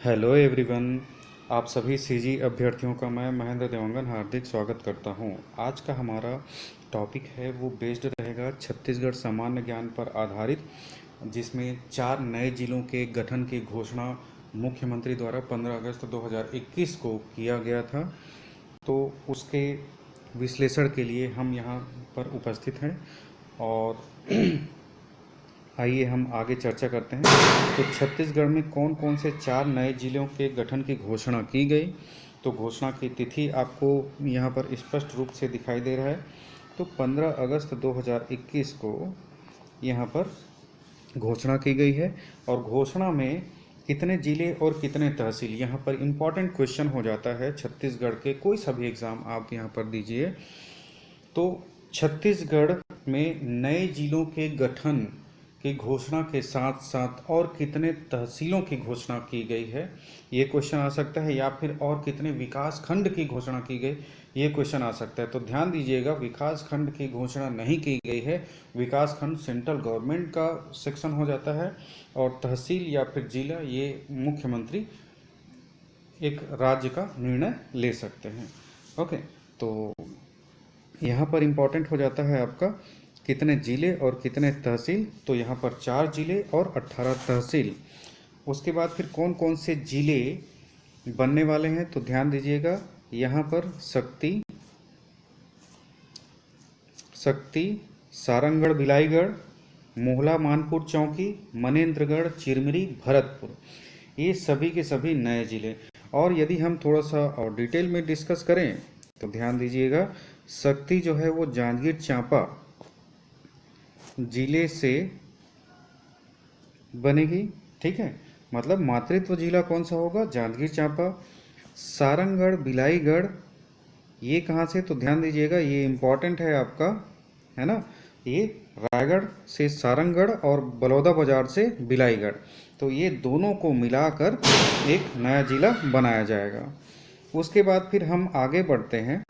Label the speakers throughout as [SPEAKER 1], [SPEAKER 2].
[SPEAKER 1] Hello everyone. आप सभी CG अभ्यर्थियों का मैं महेंद्र देवांगन हार्दिक स्वागत करता हूं। आज का हमारा टॉपिक है वो बेस्ड रहेगा छत्तीसगढ़ सामान्य ज्ञान पर आधारित, जिसमें 4 नए जिलों के गठन की घोषणा मुख्यमंत्री द्वारा 15 अगस्त 2021 को किया गया था। तो उसके विश्लेषण के लिए हम यहाँ पर उपस्थित हैं और आइए हम आगे चर्चा करते हैं। तो छत्तीसगढ़ में कौन कौन से 4 नए जिलों के गठन की घोषणा की गई, तो घोषणा की तिथि आपको यहाँ पर स्पष्ट रूप से दिखाई दे रहा है। तो 15 अगस्त 2021 को यहाँ पर घोषणा की गई है। और घोषणा में कितने जिले और कितने तहसील, यहाँ पर इम्पॉर्टेंट क्वेश्चन हो जाता है छत्तीसगढ़ के कोई सा भी एग्ज़ाम आप यहाँ पर दीजिए। तो छत्तीसगढ़ में नए जिलों के गठन की घोषणा के साथ साथ और कितने तहसीलों की घोषणा की गई है, ये क्वेश्चन आ सकता है। या फिर और कितने विकास खंड की घोषणा की गई, ये क्वेश्चन आ सकता है। तो ध्यान दीजिएगा, विकास खंड की घोषणा नहीं की गई है। विकास खंड सेंट्रल गवर्नमेंट का सेक्शन हो जाता है और तहसील या फिर जिला ये मुख्यमंत्री एक राज्य का निर्णय ले सकते हैं। ओके, तो यहाँ पर इम्पॉर्टेंट हो जाता है आपका कितने जिले और कितने तहसील। तो यहाँ पर 4 जिले और 18 तहसील। उसके बाद फिर कौन कौन से जिले बनने वाले हैं, तो ध्यान दीजिएगा, यहाँ पर शक्ति, सारंगढ़, बिलाईगढ़, मोहला, मानपुर चौकी, मनेन्द्रगढ़, चिरमिरी, भरतपुर, ये सभी के सभी नए जिले। और यदि हम थोड़ा सा और डिटेल में डिस्कस करें तो ध्यान दीजिएगा, शक्ति जो है वो जांजगीर चांपा जिले से बनेगी। ठीक है, मतलब मातृत्व जिला कौन सा होगा, जांजगीर चांपा। सारंगढ़, बिलाईगढ़, ये कहाँ से, तो ध्यान दीजिएगा, ये इम्पॉर्टेंट है आपका, है ना। ये रायगढ़ से सारंगढ़ और बलौदा बाजार से बिलाईगढ़, तो ये दोनों को मिलाकर एक नया जिला बनाया जाएगा। उसके बाद फिर हम आगे बढ़ते हैं,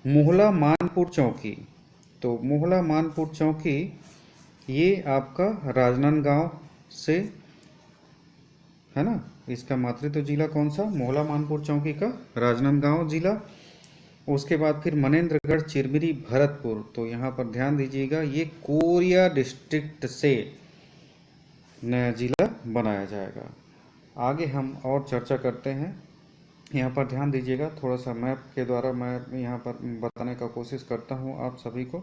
[SPEAKER 1] मोहला मानपुर चौकी। तो मोहला मानपुर चौकी ये आपका राजनांदगांव से है ना। इसका मातृत्व जिला कौन सा, मोहला मानपुर चौकी का राजनांदगांव जिला। उसके बाद फिर मनेन्द्रगढ़, चिरमिरी, भरतपुर, तो यहाँ पर ध्यान दीजिएगा, ये कोरिया डिस्ट्रिक्ट से नया जिला बनाया जाएगा। आगे हम और चर्चा करते हैं। यहाँ पर ध्यान दीजिएगा, थोड़ा सा मैप के द्वारा मैं यहाँ पर बताने का कोशिश करता हूँ आप सभी को।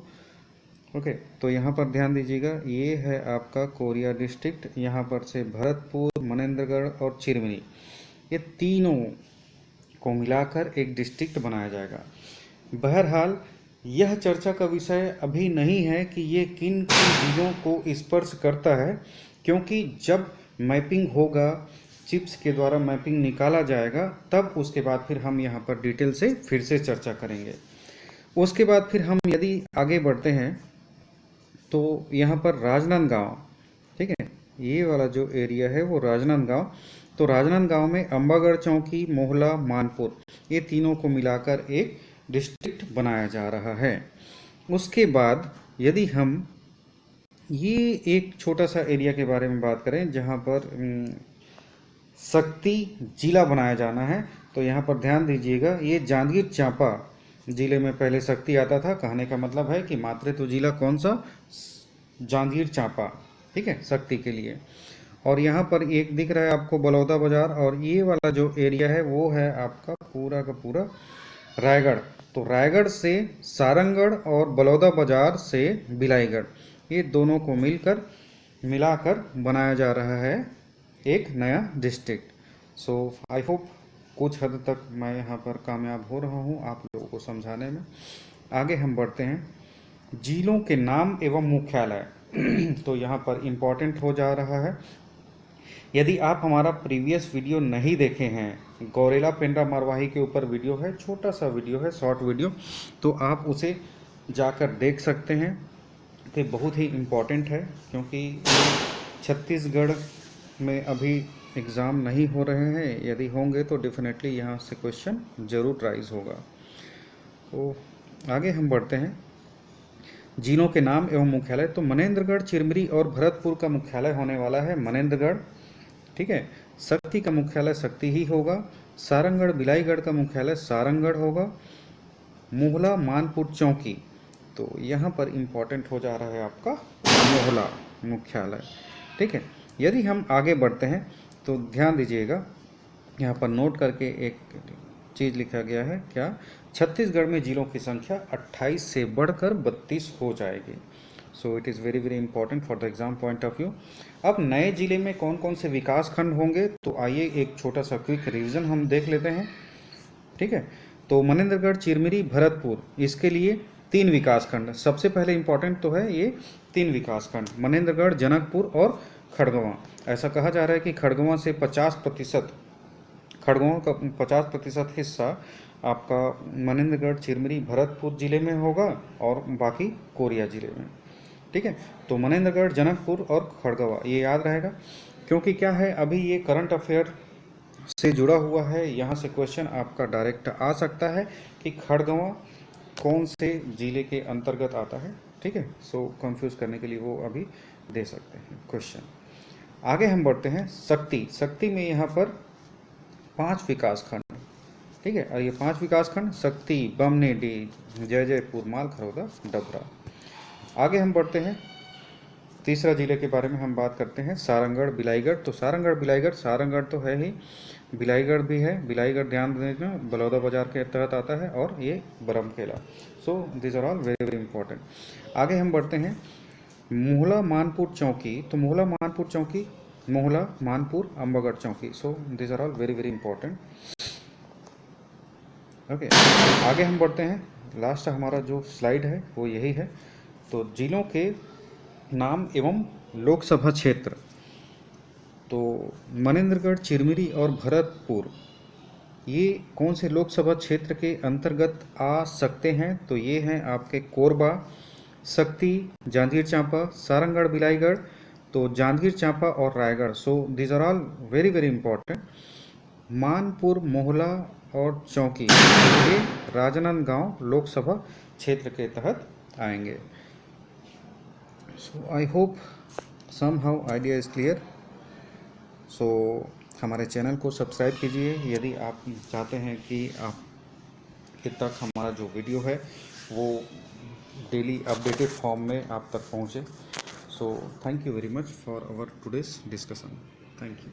[SPEAKER 1] ओके, तो यहाँ पर ध्यान दीजिएगा, ये है आपका कोरिया डिस्ट्रिक्ट। यहाँ पर से भरतपुर, मनेन्द्रगढ़ और चिरमिरी, ये तीनों को मिलाकर एक डिस्ट्रिक्ट बनाया जाएगा। बहरहाल यह चर्चा का विषय अभी नहीं है कि ये किन किन चीज़ों को स्पर्श करता है, क्योंकि जब मैपिंग होगा, चिप्स के द्वारा मैपिंग निकाला जाएगा, तब उसके बाद फिर हम यहाँ पर डिटेल से फिर से चर्चा करेंगे। उसके बाद फिर हम यदि आगे बढ़ते हैं तो यहाँ पर राजनांदगांव, ठीक है, ये वाला जो एरिया है वो राजनांदगांव। तो राजनांदगांव में अंबागढ़ चौकी, मोहला, मानपुर, ये तीनों को मिलाकर एक डिस्ट्रिक्ट बनाया जा रहा है। उसके बाद यदि हम ये एक छोटा सा एरिया के बारे में बात करें जहाँ पर शक्ति जिला बनाया जाना है, तो यहाँ पर ध्यान दीजिएगा, ये जांजगीर चांपा जिले में पहले शक्ति आता था। कहने का मतलब है कि मातृत्व जिला कौन सा, जांजगीर चांपा, ठीक है, शक्ति के लिए। और यहाँ पर एक दिख रहा है आपको बलौदा बाजार, और ये वाला जो एरिया है वो है आपका पूरा का पूरा रायगढ़। तो रायगढ़ से सारंगढ़ और बलौदा बाजार से बिलाईगढ़, ये दोनों को मिलाकर बनाया जा रहा है एक नया डिस्ट्रिक्ट। सो आई होप कुछ हद तक मैं यहाँ पर कामयाब हो रहा हूँ आप लोगों को समझाने में। आगे हम बढ़ते हैं, जिलों के नाम एवं मुख्यालय। तो यहाँ पर इम्पॉर्टेंट हो जा रहा है। यदि आप हमारा प्रीवियस वीडियो नहीं देखे हैं, गौरेला पेंड्रा मरवाही के ऊपर वीडियो है, छोटा सा वीडियो है, शॉर्ट वीडियो, तो आप उसे जाकर देख सकते हैं। तो बहुत ही इम्पॉर्टेंट है, क्योंकि छत्तीसगढ़ में अभी एग्ज़ाम नहीं हो रहे हैं, यदि होंगे तो डेफिनेटली यहाँ से क्वेश्चन जरूर राइज होगा। तो आगे हम बढ़ते हैं, जिलों के नाम एवं मुख्यालय। तो मनेन्द्रगढ़, चिरमिरी और भरतपुर का मुख्यालय होने वाला है मनेन्द्रगढ़। ठीक है। शक्ति का मुख्यालय शक्ति ही होगा। सारंगढ़ बिलाईगढ़ का मुख्यालय सारंगढ़ होगा। मोहला मानपुर चौकी, तो यहाँ पर इम्पोर्टेंट हो जा रहा है आपका मोहला मुख्यालय, ठीक है। यदि हम आगे बढ़ते हैं तो ध्यान दीजिएगा, यहाँ पर नोट करके एक चीज़ लिखा गया है क्या, छत्तीसगढ़ में जिलों की संख्या 28 से बढ़कर 32 हो जाएगी। So it is very very important for the exam point of view. अब नए जिले में कौन कौन से विकास खंड होंगे, तो आइए एक छोटा सा क्विक रिवीजन हम देख लेते हैं, ठीक है। तो मनेंद्रगढ़, चिरमिरी, भरतपुर, इसके लिए 3 विकास खंड। सबसे पहले इंपॉर्टेंट तो है ये 3 विकास खंड, मनेंद्रगढ़, जनकपुर और खड़गवां। ऐसा कहा जा रहा है कि खड़गवां से 50%, खड़गवां का 50% हिस्सा आपका मनेंद्रगढ़, चिरमिरी, भरतपुर जिले में होगा और बाकी कोरिया जिले में, ठीक है। तो मनेंद्रगढ़, जनकपुर और खड़गवां, ये याद रहेगा, क्योंकि क्या है अभी ये करंट अफेयर से जुड़ा हुआ है। यहाँ से क्वेश्चन आपका डायरेक्ट आ सकता है कि खड़गवां कौन से जिले के अंतर्गत आता है, ठीक है। सो कंफ्यूज करने के लिए वो अभी दे सकते हैं क्वेश्चन। आगे हम बढ़ते हैं शक्ति। शक्ति में यहाँ पर 5 विकास खंड, ठीक है। और ये 5 विकास खंड शक्ति, बमनेडी, जयजयपुर, मालखरौदा, डबरा। आगे हम बढ़ते हैं तीसरा जिले के बारे में हम बात करते हैं, सारंगढ़ बिलाईगढ़। तो सारंगढ़ बिलाईगढ़, सारंगढ़ तो है ही, बिलाईगढ़ भी है। बिलाईगढ़ ध्यान देना बलौदा बाजार के तहत आता है, और ये Baramkela. So this are all very very important. आगे हम बढ़ते हैं मोहला मानपुर चौकी। तो मोहला मानपुर चौकी, Mohla Manpur Ambagarh Chowki. So this are all very very important, okay. आगे हम बढ़ते हैं, लास्ट हमारा जो स्लाइड है वो यही है। तो जिलों के नाम एवं लोकसभा क्षेत्र। तो मनेंद्रगढ़, चिरमिरी और भरतपुर, ये कौन से लोकसभा क्षेत्र के अंतर्गत आ सकते हैं, तो ये हैं आपके कोरबा, शक्ति, जांजगीर चांपा, सारंगढ़ बिलाईगढ़, तो जांजगीर चांपा और Raigarh. So this are all very very important. Manpur, Mohla और चौकी ये राजनांदगांव लोकसभा क्षेत्र के तहत आएंगे। So I hope somehow idea is clear। So हमारे चैनल को सब्सक्राइब कीजिए यदि आप चाहते हैं कि आप तक हमारा जो वीडियो है वो डेली अपडेटेड फॉर्म में आप तक पहुंचे। So thank you very much for our today's discussion. Thank you.